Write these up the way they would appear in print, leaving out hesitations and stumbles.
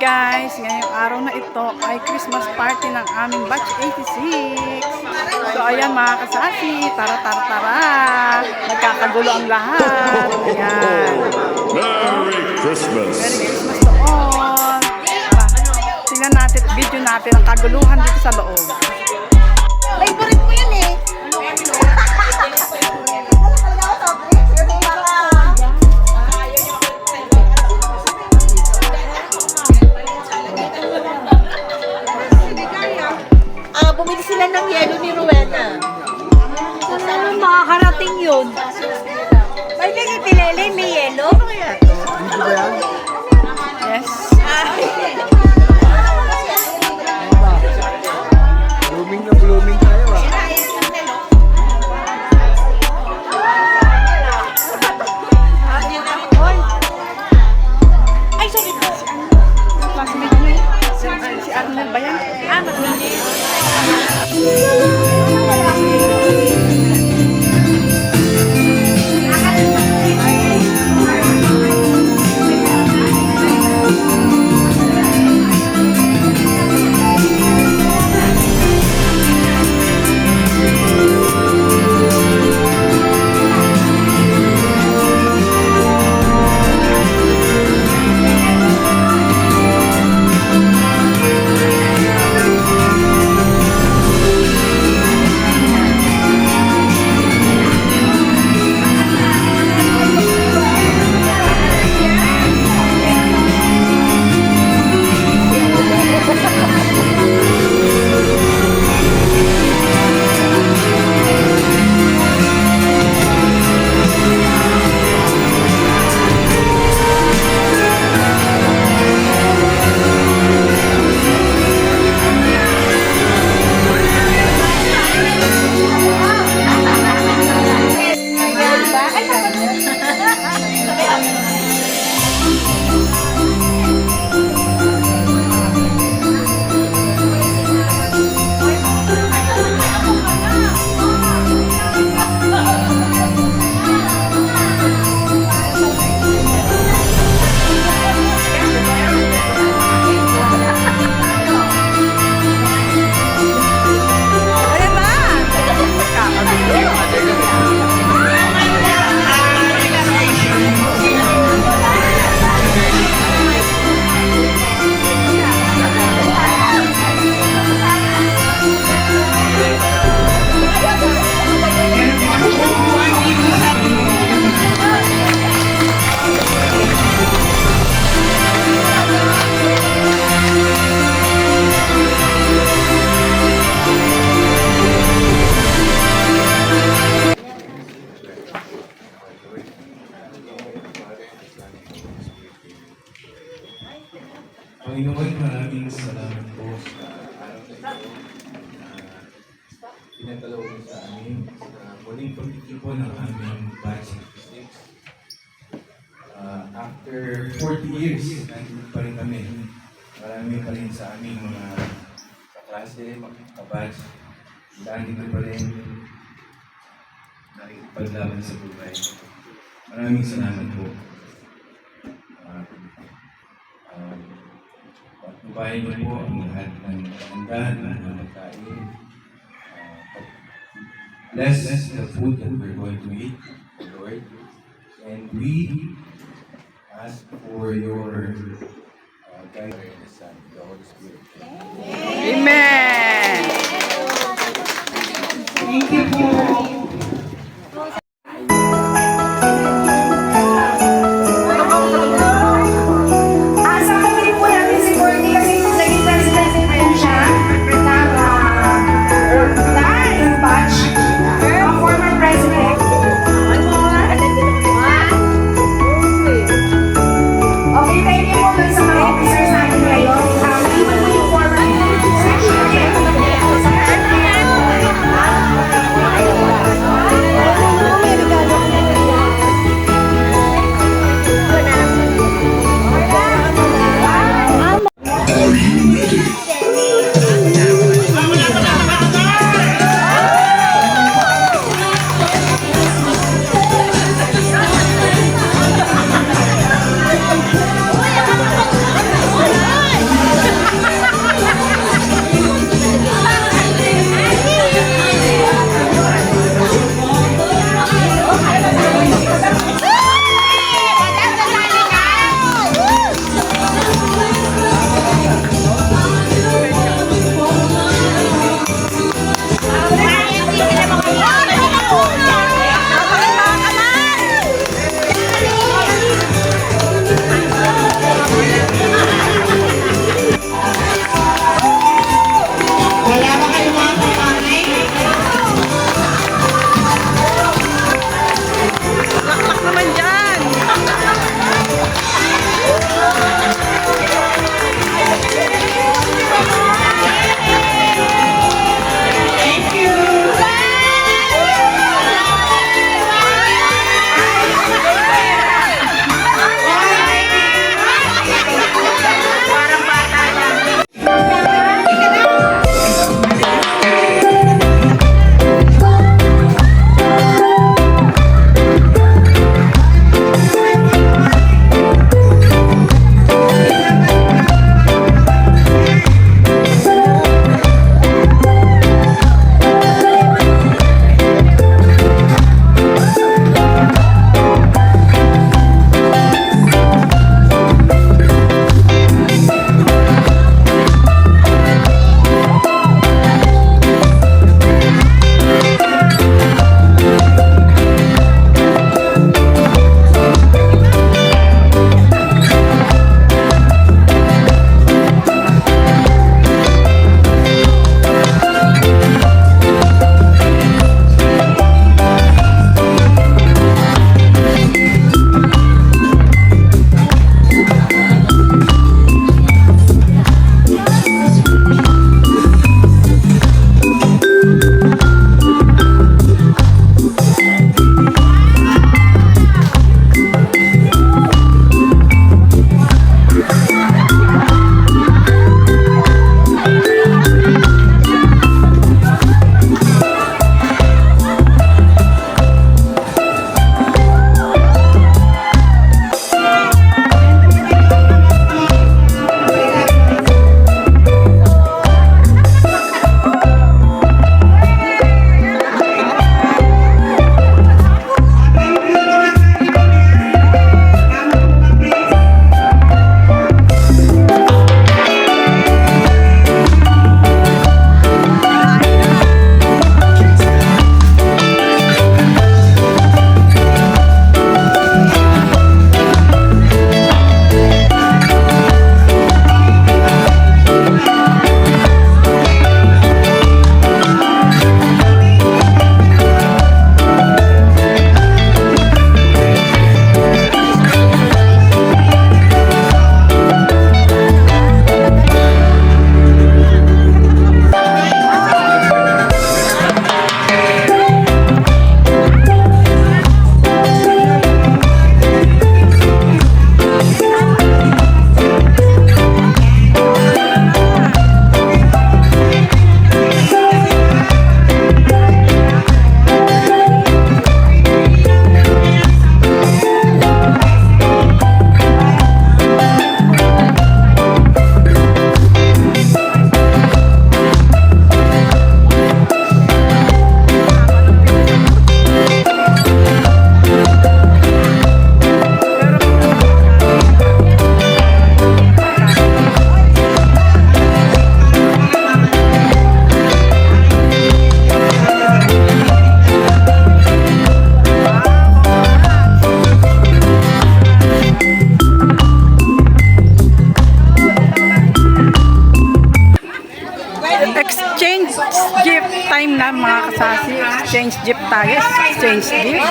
guys, ngayong araw na ito ay Christmas party ng aming batch 86. So ayan mga kasasi, tara tara tara. Nagkakagulo ang lahat. Ayan. Merry Christmas! Merry Christmas to all. Tara, tingnan natin, video natin ang kaguluhan dito sa loob. Favorite ko yan eh. Bumili sila ng yelo ni Rowena. Saan makakarating yun? May nagipilele, may yelo? Yes. Blooming na blooming tayo ah. Ay, sorry po. Classmate niya. Si Arnel ba yan? Panginoon, maraming salamat po sa araw na ito na pinagdalaw mo sa amin sa muling pagtitipon ng aming batch 66. After 40 years, nandito pa rin kami. Marami pa rin sa aming mga kaklase, mga kabatch. Nandito pa rin nakikipaglaban sa buhay. Maraming salamat po. Pagpapayin niyo po ang lahat ng kagandahan ng magkain. Bless the food that we're going to eat, Lord. And we ask for your guidance in the Son, the Holy Spirit. Amen. Thank you po. Okay, thank you po sa mga officers natin ngayon. Iwan mo yung former section. Ngayon na mga kasasi, exchange gift tayo. Exchange gift.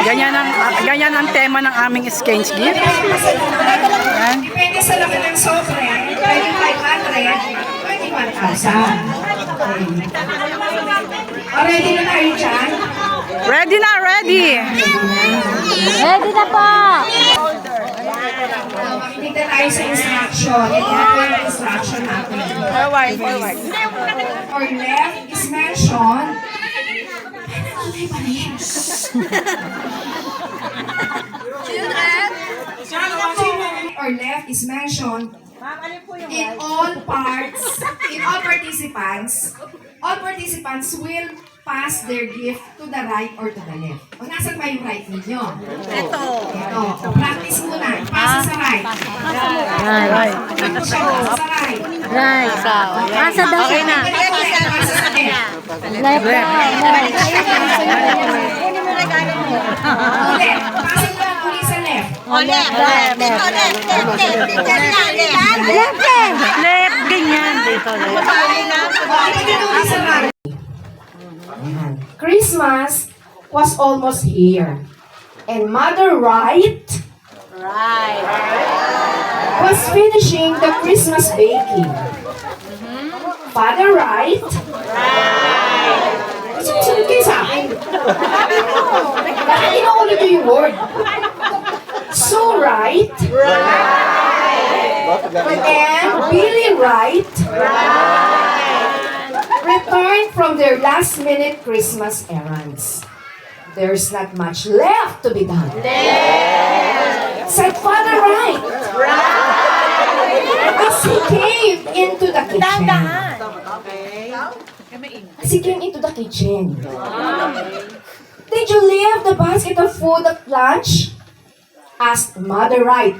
Ganyan ang tema ng aming exchange gift. Yan. Depende sa laki ng sobre, 2,500, 21,000. Ready na tayo dyan? Ready na, ready! Ready na po! Makikita tayo sa instruction. Ito na po yung instruction natin. Forward. Or left is mentioned. Or left is mentioned in all participants will pass their gift to the right or to the left. O nasan ba yung right ninyo? Ito. O, practice muna. Pasa sa right. Right. Ito siya, pasa sa right. Right. Asa daw Okay na. Pasa sa left. Left. Left. Pasa ko uli sa left. Left, ganyan. Christmas was almost here. And Mother Wright was finishing the Christmas baking. Father Wright sumusunod kayo sa akin. Bakit inuulit ko yung word? So Wright and Billy Wright returned from their last-minute Christmas errands. There's not much left to be done. Said Father Wright. As he came into the kitchen. As he came into the kitchen. Did you leave the basket of food at lunch? Asked Mother Wright.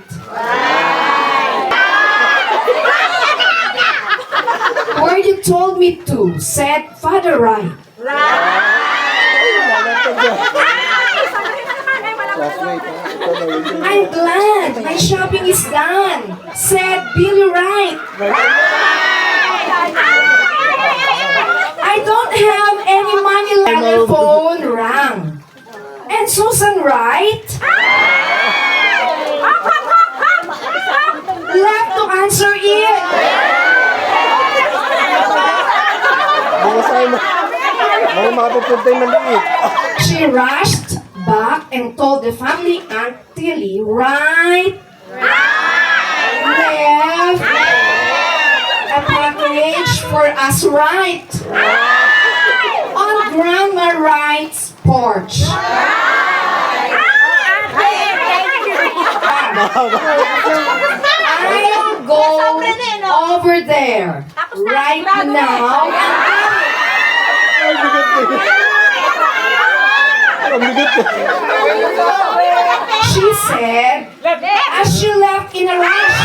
Or you told me to, said Father Wright. I'm glad my shopping is done, said Billy Wright. I don't have any money left. The phone rang. And Susan Wright left to answer it. She rushed back and told the family Aunt Tilly Wright left a package for us Wright on Grandma Wright's porch. I'll go over there right now. She said, as she left in a rush.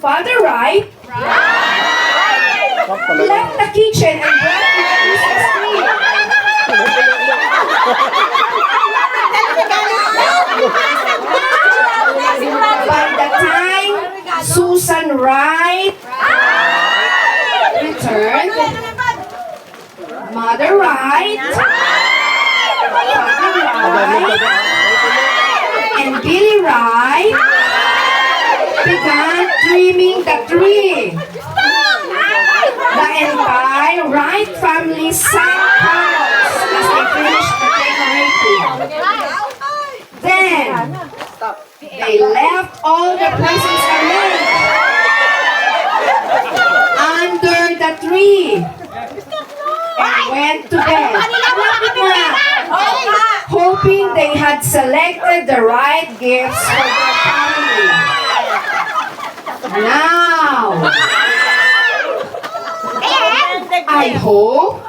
Father Wright left the kitchen and brought the Christmas tree. By the time Susan Wright returned, Mother Wright, Father Wright, and Billy Wright began trimming the tree. The entire Wright family sang carols as they finished the decorating. Then, they left all the presents arranged under the tree and went to bed, hoping they had selected the right gifts for their family. Now, I hope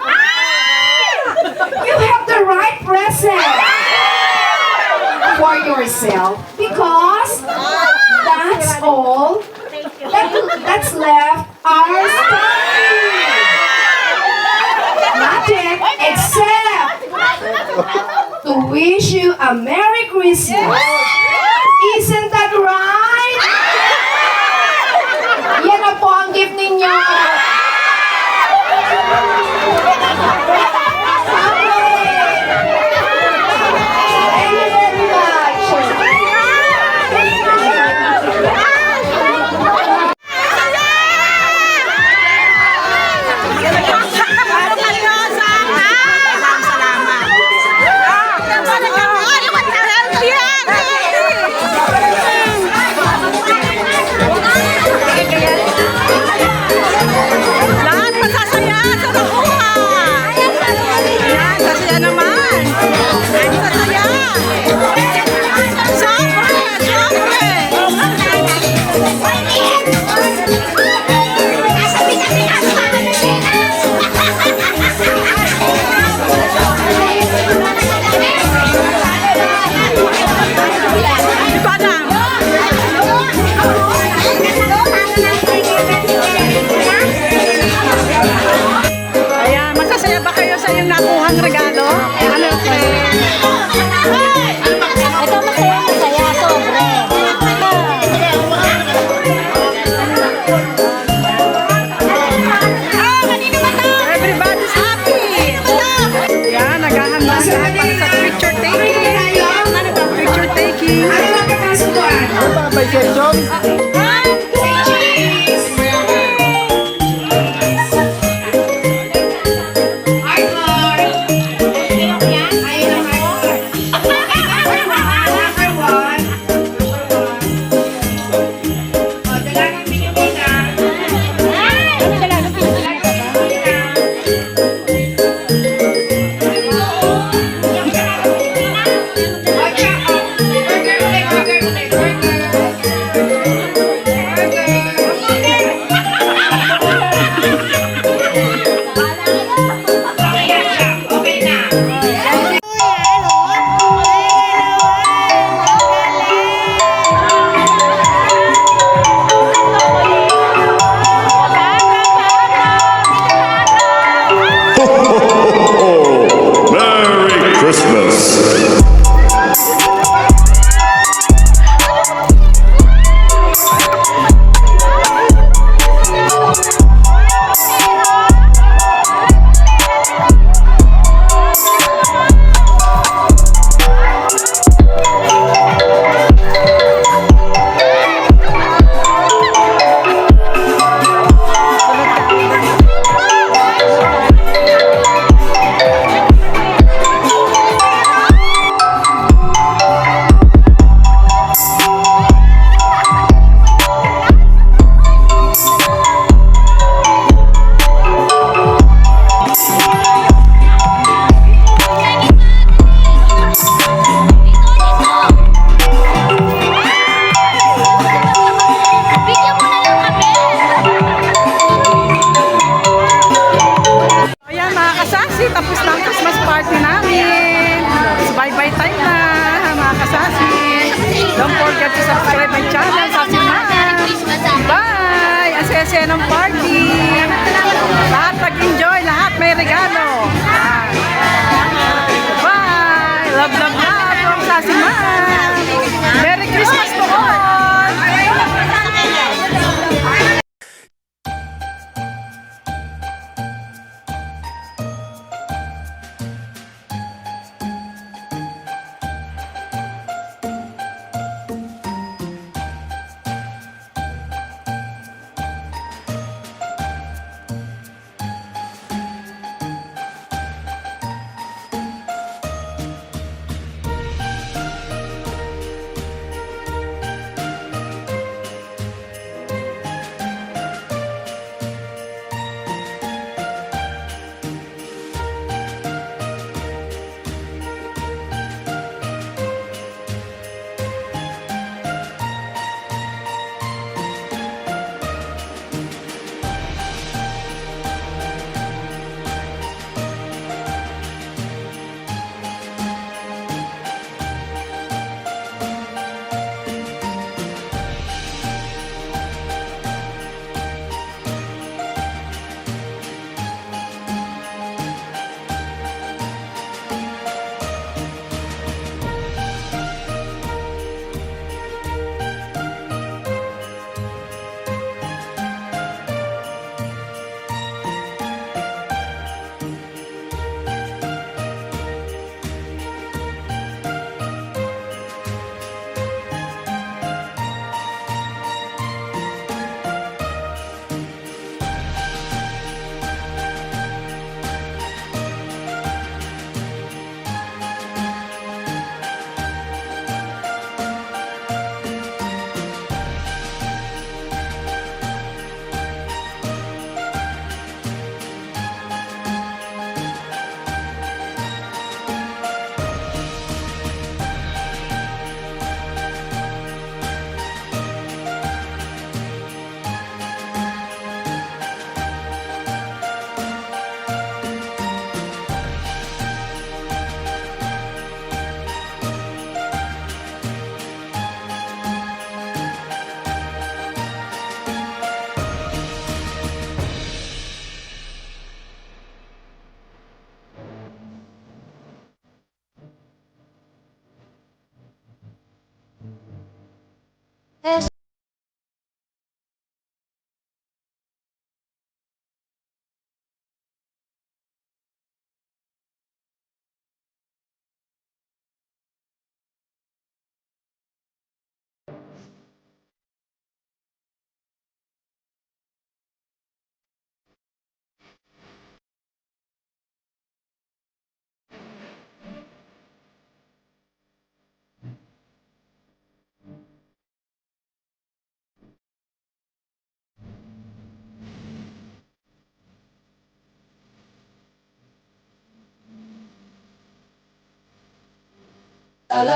you have the right present for yourself, because that's all that's left our story. Nothing except to wish you a Merry Christmas